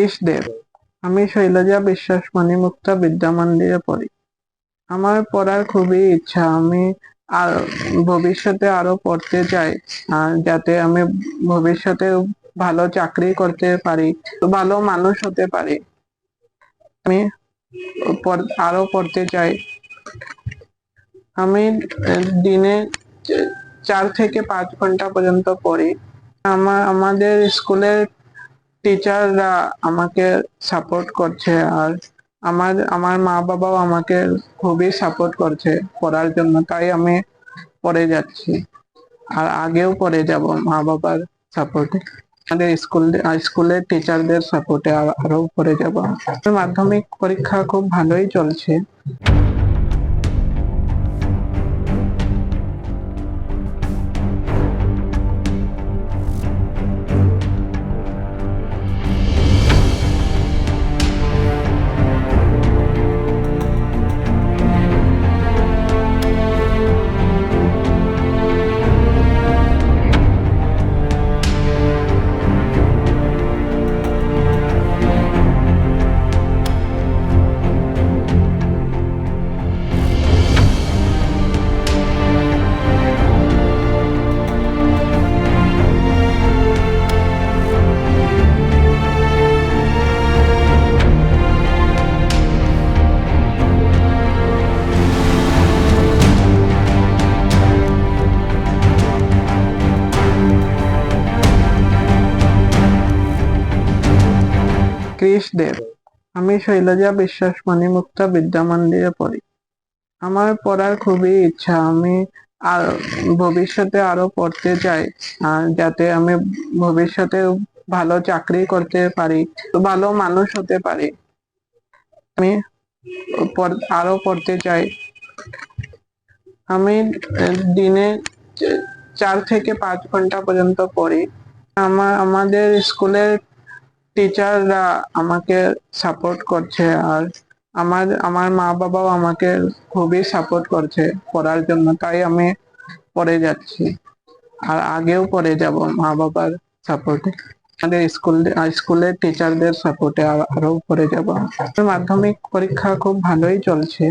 কৃষ দেব। আমি শৈলজা বিশ্বাস মণিমুক্তা বিদ্যা মন্দিরে পড়ি। আমার পড়ার খুবই ইচ্ছা। আমি আর ভবিষ্যতে আরো পড়তে চাই, যাতে আমি ভবিষ্যতে ভালো চাকরি করতে পারি, ভালো মানুষ হতে পারি। আমি আরো পড়তে চাই। আমি দিনে 4 থেকে 5 ঘন্টা পর্যন্ত পড়ি। আমাদের স্কুলের টিচাররা আমাকে সাপোর্ট করছে, আর আমার মা বাবাও আমাকে খুবই সাপোর্ট করছে পড়ার জন্য, তাই আমি পড়ে যাচ্ছি আর আগেও পড়ে যাব মা বাবার সাপোর্টে। আমাদের স্কুলের টিচারদের সাপোর্টে আরো পড়ে যাব। মাধ্যমিক পরীক্ষা খুব ভালোই চলছে। কৃষ দেব। আমি শৈলজা বিশ্বাস মণিমুক্তা বিদ্যা মন্দিরে পড়ি। আমার পড়ার খুবই ইচ্ছা। আমি আর ভবিষ্যতে আরো পড়তে চাই, যাতে আমি ভবিষ্যতে ভালো চাকরি করতে পারি, ভালো মানুষ হতে পারি। আমি আরো পড়তে চাই। আমি দিনে 4 থেকে 5 ঘন্টা পর্যন্ত পড়ি। আমাদের স্কুলের টিচাররা আমাকে সাপোর্ট করছে, আর আমার মা বাবাও আমাকে খুবই সাপোর্ট করছে পড়ার জন্য, তাই আমি পড়ে যাচ্ছি আর আগেও পড়ে যাব মা বাবার সাপোর্টে। আমাদের স্কুলের টিচারদের সাপোর্টে আরো পড়ে যাব। মাধ্যমিক পরীক্ষা খুব ভালোই চলছে।